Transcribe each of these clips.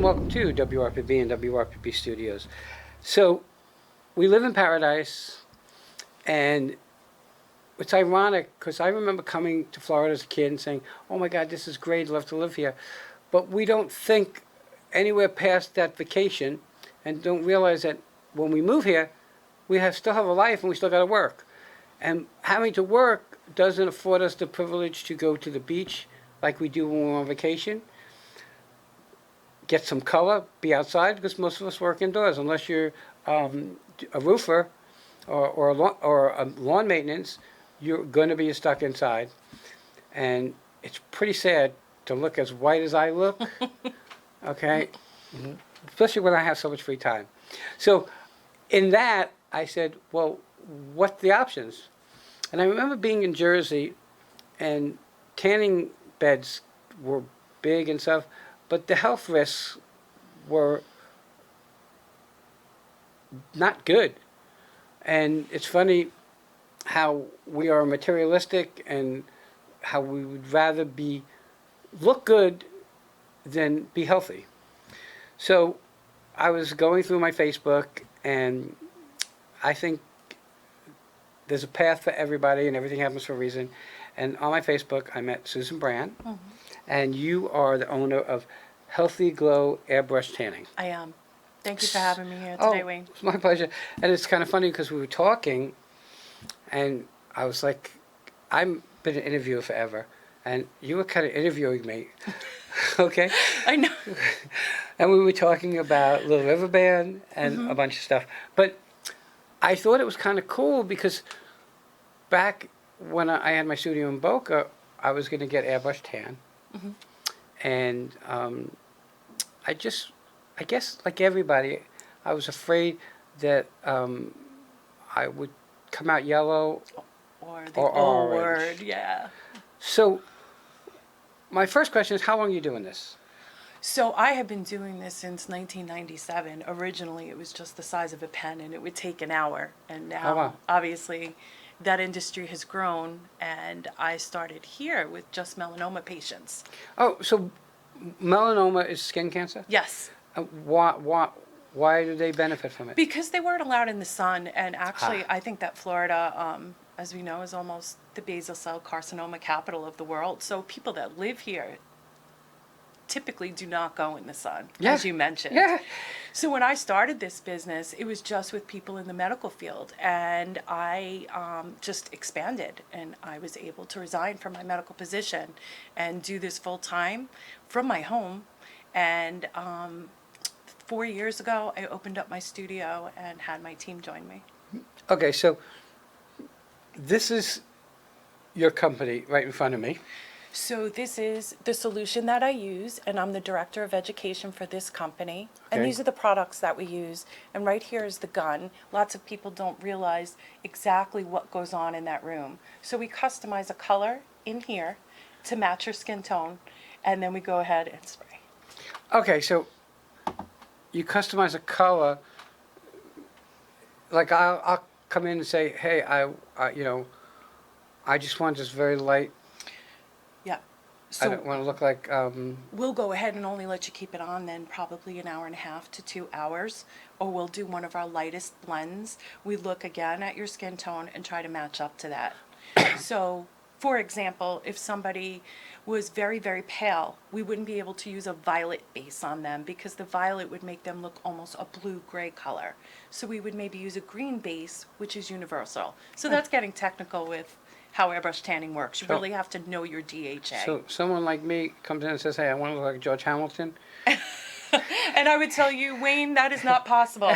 and welcome to WRPB and WRPB Studios. So, we live in paradise, and it's ironic because I remember coming to Florida as a kid and saying, oh my God, this is great, I'd love to live here. But we don't think anywhere past that vacation and don't realize that when we move here, still have a life and we still got to work. And having to work doesn't afford us the privilege to go to the beach like we do when we're on vacation. Get some color, be outside, because most of us work indoors, unless you're a roofer or a lawn maintenance, you're going to be stuck inside. And it's pretty sad to look as white as I look, okay? Especially when I have so much free time. So in that, I said, well, what's the options? And I remember being in Jersey, and tanning beds were big and stuff, but the health risks were not good. And it's funny how we are materialistic and how we would rather look good than be healthy. So I was going through my Facebook, and I think there's a path for everybody and everything happens for a reason. And on my Facebook, I met Susan Brand, and you are the owner of Healthy Glow Airbrush Tanning. I am. Thank you for having me here today, Oh, Wayne. it's my pleasure. And it's kind of funny because we were talking, and I was like, I've been an interviewer forever, and you were kind of interviewing me, okay? I know. And we were talking about Little River Band and a bunch of stuff. But I thought it was kind of cool because back when I had my studio in Boca, I was going to get airbrush tan. And I guess like everybody, I was afraid that I would come out yellow Or the or old orange. word, yeah. So my first question is, how long are you doing this? So I have been doing this since 1997. Originally, it was just the size of a pen, and it would take an hour. And now, Oh, wow. obviously, that industry has grown, and I started here with just melanoma patients. Oh, so melanoma is skin cancer? Yes. Why do they benefit from it? Because they weren't allowed in the sun, and actually, I think that Florida, as we know, is almost the basal cell carcinoma capital of the world. So people that live here typically do not go in the sun, as you mentioned. Yeah. So when I started this business, it was just with people in the medical field, and I just expanded, and I was able to resign from my medical position and do this full time from my home. And 4 years ago, I opened up my studio and had my team join me. Okay, so this is your company right in front of me. So this is the solution that I use, and I'm the director of education for this company. And Okay. these are the products that we use. And right here is the gun. Lots of people don't realize exactly what goes on in that room. So we customize a color in here to match your skin tone, and then we go ahead and spray. Okay, so you customize a color. Like I'll come in and say, hey, I just want this very light. Yeah. I don't want to look like. We'll go ahead and only let you keep it on then probably an hour and a half to 2 hours, or we'll do one of our lightest blends. We look again at your skin tone and try to match up to that. So, for example, if somebody was very, very pale, we wouldn't be able to use a violet base on them because the violet would make them look almost a blue-gray color. So we would maybe use a green base, which is universal. So that's getting technical with how airbrush tanning works. You really have to know your DHA. So someone like me comes in and says, hey, I want to look like George Hamilton. And I would tell you, Wayne, that is not possible.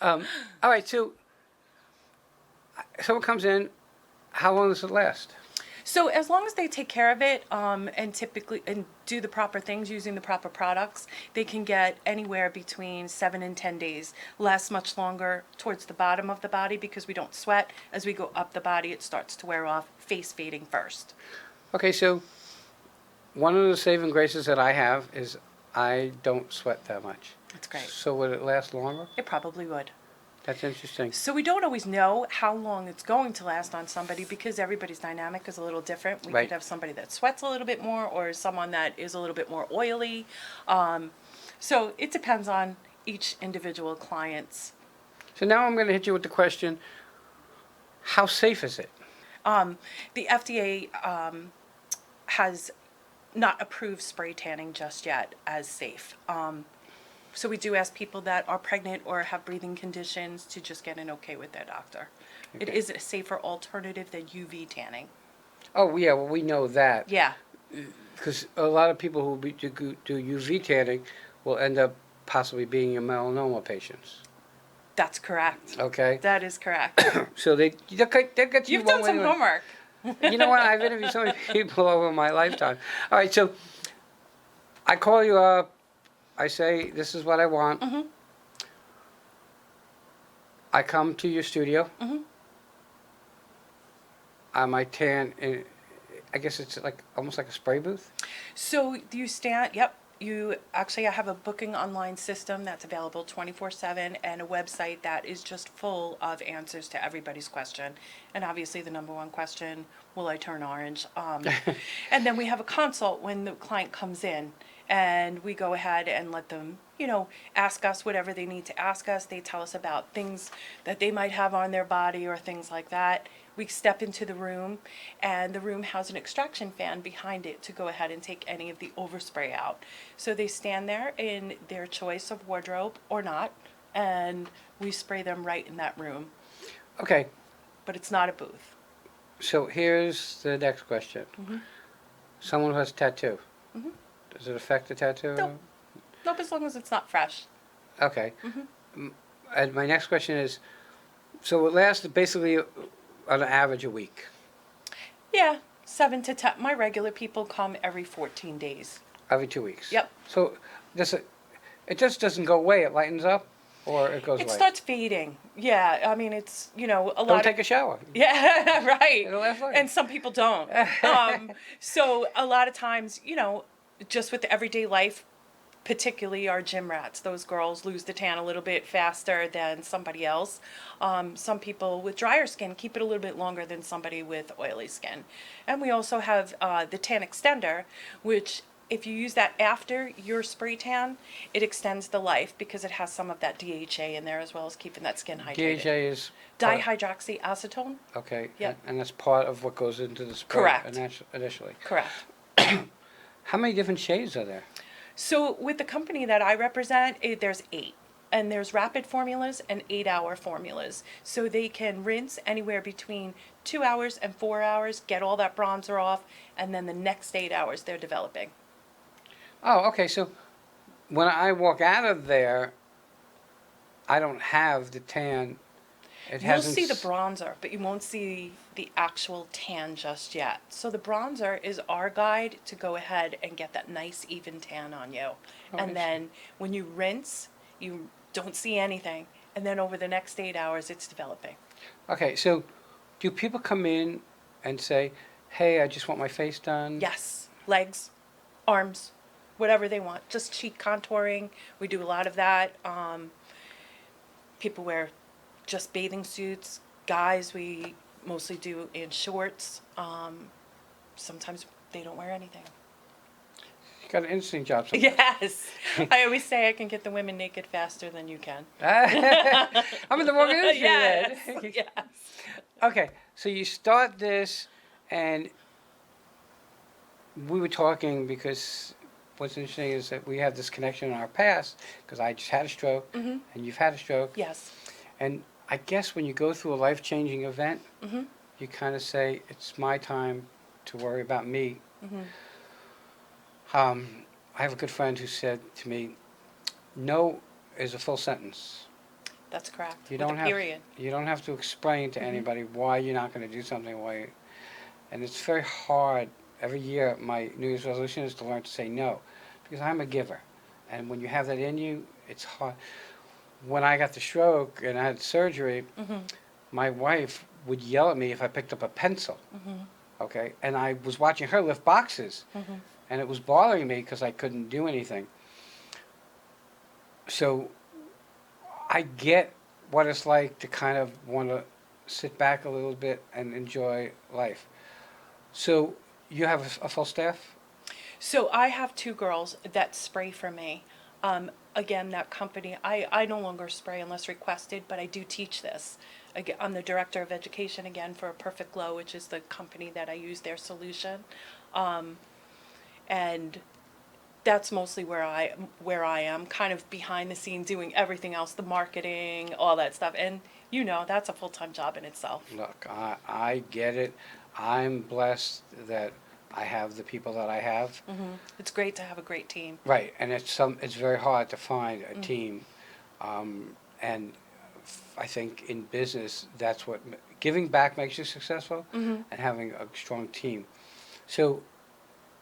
All right, so someone comes in, how long does it last? So as long as they take care of it and typically do the proper things using the proper products, they can get anywhere between 7 and 10 days. Lasts much longer towards the bottom of the body because we don't sweat. As we go up the body, it starts to wear off, face fading first. Okay, so one of the saving graces that I have is I don't sweat that much. That's great. So would it last longer? It probably would. That's interesting. So we don't always know how long it's going to last on somebody because everybody's dynamic is a little different. We Right. could have somebody that sweats a little bit more or someone that is a little bit more oily. So it depends on each individual client's. So now I'm going to hit you with the question, how safe is it? The FDA has not approved spray tanning just yet as safe. So we do ask people that are pregnant or have breathing conditions to just get an okay with their doctor. It Okay. is a safer alternative than UV tanning. Oh, yeah, well, we know that. Yeah, Because a lot of people who do UV tanning will end up possibly being melanoma patients. that's correct. Okay? That is correct. So they get you You've one done way some or- homework. You know what? I've interviewed so many people over my lifetime. All right, so I call you up. I say, this is what I want. Mhm. I come to your studio. Mhm. I might tan in, I guess it's like almost like a spray booth. So you stand, yep, you actually have a booking online system that's available 24/7 and a website that is just full of answers to everybody's question. And obviously the number one question, will I turn orange? And then we have a consult when the client comes in and we go ahead and let them, ask us whatever they need to ask us. They tell us about things that they might have on their body or things like that. We step into the room, and the room has an extraction fan behind it to go ahead and take any of the overspray out. So they stand there in their choice of wardrobe or not, and we spray them right in that room. Okay, But it's not a booth. so here's the next question. Mhm. Someone who has a tattoo. Mhm. Does it affect the tattoo? Nope. Nope, as long as it's not fresh. Okay. Mhm. And my next question is, so it lasts basically on average a week. Yeah, 7 to 10. My regular people come every 14 days. Every 2 weeks. Yep. So it just doesn't go away. It lightens up, or it goes It away. starts fading. Yeah, I mean, it's, a Don't lot take a shower. Yeah, right. It'll last longer. And some people don't. So a lot of times, just with the everyday life, particularly our gym rats, those girls lose the tan a little bit faster than somebody else. Some people with drier skin keep it a little bit longer than somebody with oily skin. And we also have the tan extender, which if you use that after your spray tan, it extends the life because it has some of that DHA in there as well as keeping that skin hydrated. DHA is part- Dihydroxyacetone? okay. Yep. And that's part of what goes into the spray. Correct. Initially. Correct. How many different shades are there? So with the company that I represent, there's 8. And there's rapid formulas and 8-hour formulas. So they can rinse anywhere between 2 hours and 4 hours, get all that bronzer off, and then the next 8 hours they're developing. Oh, okay. So when I walk out of there, I don't have the tan. It You'll hasn't see the s- bronzer, but you won't see the actual tan just yet. So the bronzer is our guide to go ahead and get that nice even tan on you. Oh, And then when you rinse, you don't see anything. And then over the next 8 hours, it's developing. Okay, so do people come in and say, "Hey, I just want my face done"? Yes, legs, arms, whatever they want. Just cheek contouring. We do a lot of that. People wear just bathing suits. Guys, we mostly do in shorts. Sometimes they don't wear anything. You got an interesting job. Sometimes. Yes. I always say I can get the women naked faster than you can. I'm in the wrong industry Yes. then. Yes. Okay, so you start this, and we were talking because what's interesting is that we have this connection in our past, because I just had a stroke, Mhm. and you've had a stroke, Yes. and I guess when you go through a life-changing event, Mhm. you kind of say, it's my time to worry about me. Mhm. I have a good friend who said to me, no is a full sentence. That's correct. You With don't a have period. you don't have to explain to Mhm. anybody why you're not going to do something. And it's very hard. Every year, my New Year's resolution is to learn to say no, because I'm a giver, and when you have that in you, it's hard. When I got the stroke and I had surgery, Mhm. my wife would yell at me if I picked up a pencil. Mhm. Okay, and I was watching her lift boxes, Mhm. and it was bothering me because I couldn't do anything. So I get what it's like to kind of want to sit back a little bit and enjoy life. So you have a full staff? So I have two girls that spray for me. Again, that company, I no longer spray unless requested, but I do teach this. Again, I'm the director of education again for Perfect Glow, which is the company that I use their solution. And that's mostly where I am, kind of behind the scenes doing everything else, the marketing, all that stuff. And that's a full-time job in itself. Look, I get it. I'm blessed that I have the people that I have. It's great to have a great team. Right, and it's very hard to find a team, and I think in business that's what giving back makes you successful, and having a strong team. So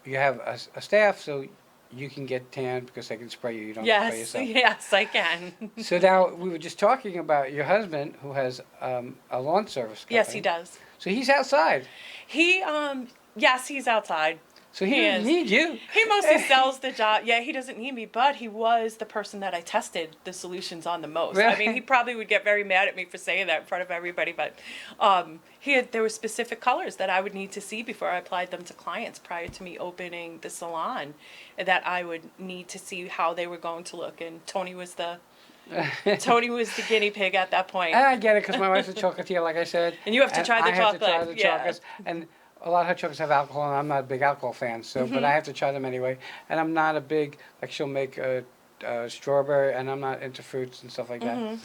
you have a staff, so you can get tan because they can spray you. You don't have to spray Yes, yourself. yes, I can. So now we were just talking about your husband who has a lawn service company. Yes, he does. So he's outside. He, yes, he's outside. So he doesn't is. need you. He mostly sells the job. Yeah, he doesn't need me, but he was the person that I tested the solutions on the most. I mean, he probably would get very mad at me for saying that in front of everybody, but there were specific colors that I would need to see before I applied them to clients prior to me opening the salon that I would need to see how they were going to look. And Tony was the guinea pig at that point. And I get it because my wife's a chocolatier, like I said. And you have to try the I have to try chocolate, the yeah. chocolates. And a lot of her chocolates have alcohol, and I'm not a big alcohol fan. So, but I have to try them anyway. And I'm not a big she'll make a strawberry, and I'm not into fruits and stuff like that.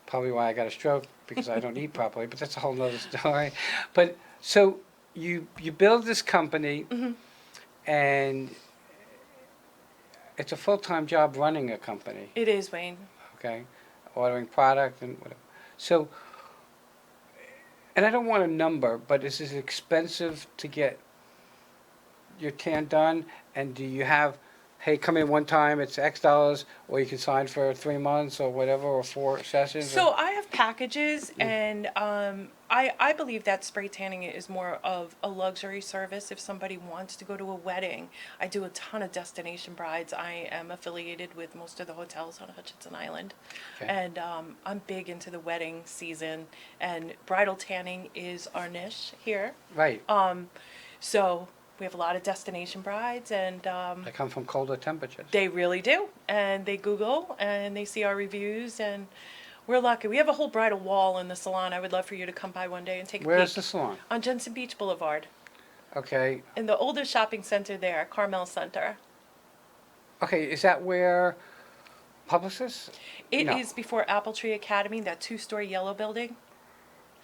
Probably why I got a stroke because I don't eat properly. But that's a whole nother story. But so you build this company, and it's a full-time job running a company. It is, Wayne. Okay, ordering product and whatever. So, and I don't want a number, but is it expensive to get your tan done? And do you have, hey, come in one time, it's X dollars, or you can sign for 3 months or whatever, or 4 sessions? So I have packages, and I believe that spray tanning is more of a luxury service if somebody wants to go to a wedding. I do a ton of destination brides. I am affiliated with most of the hotels on Hutchinson Island. Okay. And I'm big into the wedding season, and bridal tanning is our niche here. Right. So we have a lot of destination brides, and They come from colder temperatures. they really do. And they Google and they see our reviews, and we're lucky. We have a whole bridal wall in the salon. I would love for you to come by one day and take a Where's peek. the salon? On Jensen Beach Boulevard, Okay. in the oldest shopping center there, Carmel Center. Okay, is that where Publicis? It No. is before Apple Tree Academy, that 2-story yellow building.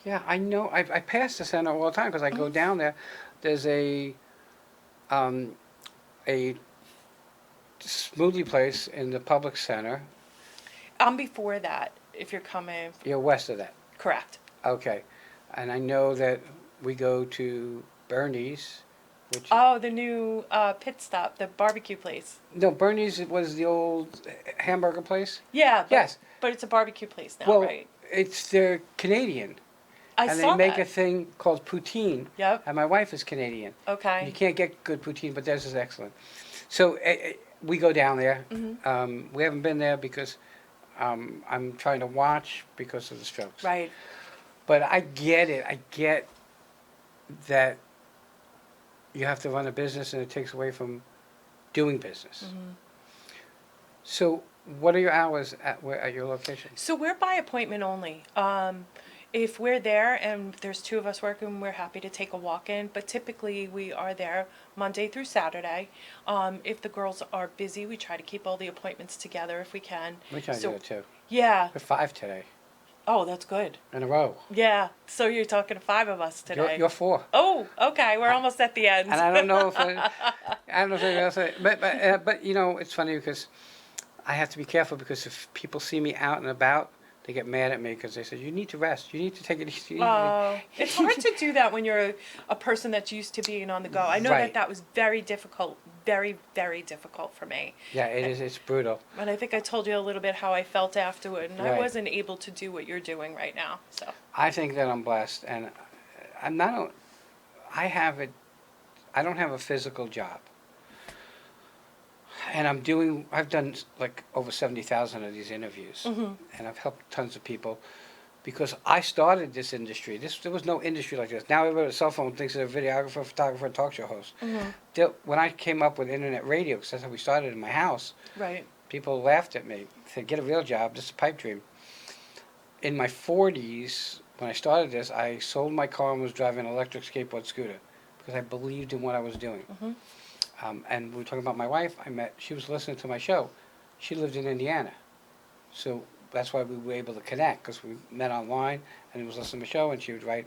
Yeah, I know. I pass the center all the time because I go down there. There's a smoothie place in the public center. I'm before that, if you're coming. You're west of that. Correct. Okay. And I know that we go to Bernie's, which... Oh, the new pit stop, the barbecue place. No, Bernie's was the old hamburger place. Yeah. But, Yes. But it's a barbecue place now, Well, right? they're Canadian. I And saw they make that. a thing called poutine. Yep. And my wife is Canadian. Okay. You can't get good poutine, but theirs is excellent. So we go down there. We haven't been there because I'm trying to watch because of the strokes. Right. But I get it. I get that you have to run a business and it takes away from doing business. So what are your hours at your location? So we're by appointment only. If we're there and there's 2 of us working, we're happy to take a walk-in, but typically we are there Monday through Saturday. If the girls are busy, we try to keep all the appointments together if we can. We try to do it too. Yeah. We're 5 today Oh, that's good. in a row. Yeah. So you're talking to 5 of us today. You're 4. Oh, okay. We're almost at the end. And I don't know if but you know, it's funny because I have to be careful because if people see me out and about, they get mad at me because they say, you need to rest. You need to take it easy. It's hard to do that when you're a person that's used to being on the go. I know Right. that was very difficult, very, very difficult for me. Yeah, it is. It's brutal. And I think I told you a little bit how I felt afterward, and I Right. wasn't able to do what you're doing right now. So I think that I'm blessed, and I'm not. I don't have a physical job, And I've done like over 70,000 of these interviews, and I've helped tons of people because I started this industry. There was no industry like this. Now everybody with a cell phone thinks they're a videographer, photographer, and talk show host. When I came up with internet radio, because that's how we started in my house, Right. people laughed at me. Said, "Get a real job. This is a pipe dream." In my 40s, when I started this, I sold my car and was driving an electric skateboard scooter because I believed in what I was doing. And we were talking about my wife. She was listening to my show. She lived in Indiana. So that's why we were able to connect, because we met online and he was listening to the show, and she would write,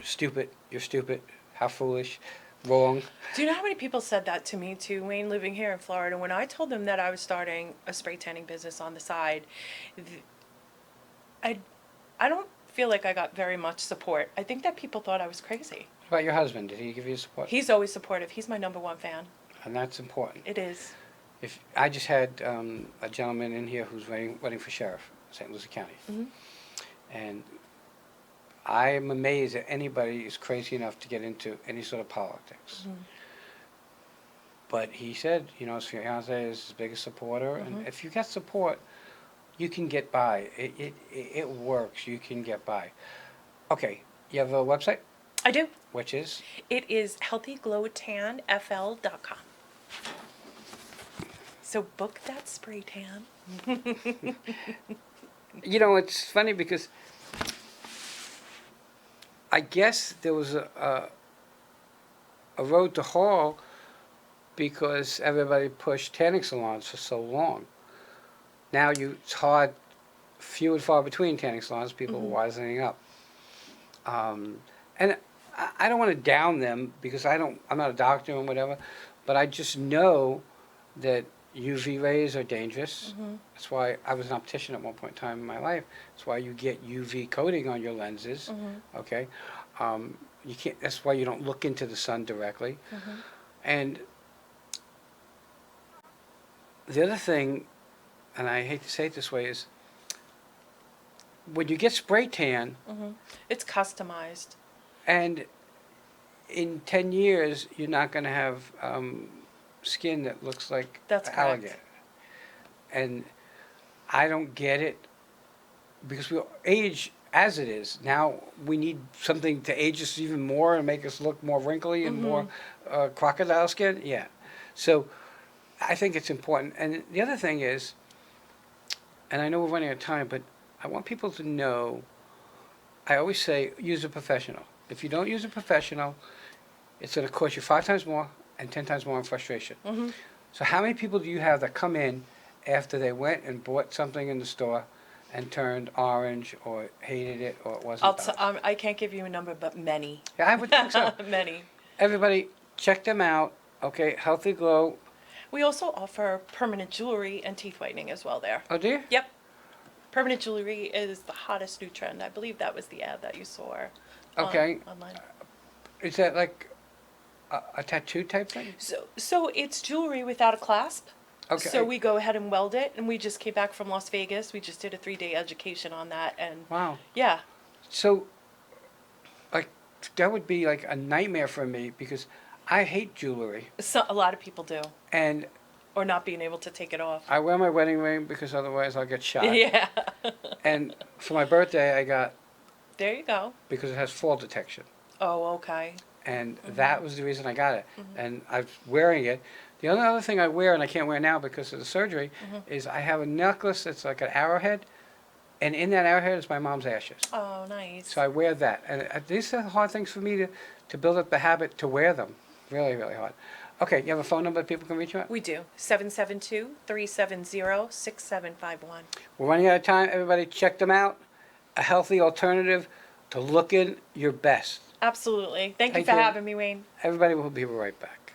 "Stupid, you're stupid, how foolish, wrong." Do you know how many people said that to me too, Wayne, living here in Florida? When I told them that I was starting a spray tanning business on the side, I don't feel like I got very much support. I think that people thought I was crazy. What about your husband? Did he give you support? He's always supportive. He's my number one fan. And that's important. It is. If I just had a gentleman in here who's running for sheriff in St. Lucie County, and I am amazed that anybody is crazy enough to get into any sort of politics. But he said, his fiance is his biggest supporter, and if you get support, you can get by. It works. You can get by. Okay, you have a website, I do. which is? It is healthyglowtanfl.com. So book that spray tan. It's funny because I guess there was a road to Hall because everybody pushed tanning salons for so long. Now it's hard, few and far between tanning salons, people are wisening up. And I don't want to down them because I'm not a doctor and whatever, but I just know that UV rays are dangerous. That's why I was an optician at one point in time in my life. That's why you get UV coating on your lenses. Okay, you can't. That's why you don't look into the sun directly. And the other thing, and I hate to say it this way, is when you get spray tan, It's customized. and in 10 years you're not going to have skin that looks like That's alligator. correct. And I don't get it because we age as it is. Now we need something to age us even more and make us look more wrinkly and more crocodile skin. Yeah. So I think it's important. And the other thing is, and I know we're running out of time, but I want people to know, I always say, use a professional. If you don't use a professional, it's going to cost you 5 times more and 10 times more in frustration. So how many people do you have that come in after they went and bought something in the store and turned orange or hated it or it wasn't theirs? I can't give you a number, but many. Yeah, I would think so. Many. Everybody, check them out. Okay, Healthy Glow. We also offer permanent jewelry and teeth whitening as well there. Oh, do you? Yep. Permanent jewelry is the hottest new trend. I believe that was the ad that you saw Okay. online. Is that like a tattoo type thing? So it's jewelry without a clasp. Okay. So we go ahead and weld it, and we just came back from Las Vegas. We just did a 3-day education on that, and Wow. yeah. So, like, that would be like a nightmare for me because I hate jewelry. So, a lot of people do. And Or not being able to take it off. I wear my wedding ring because otherwise I'll get shot. Yeah. And for my birthday, I got, There you go. because it has fall detection. Oh, okay. And that was the reason I got it. And I was wearing it. The only other thing I wear, and I can't wear now because of the surgery, is I have a necklace that's like an arrowhead. And in that arrowhead is my mom's ashes. Oh, nice. So I wear that. And these are hard things for me to build up the habit to wear them. Really, really hard. Okay, you have a phone number that people can reach you at? We do. 772-370-6751. We're running out of time. Everybody check them out. A healthy alternative to looking your best. Absolutely. Thank you Thank for you. having me, Wayne. Everybody will be right back.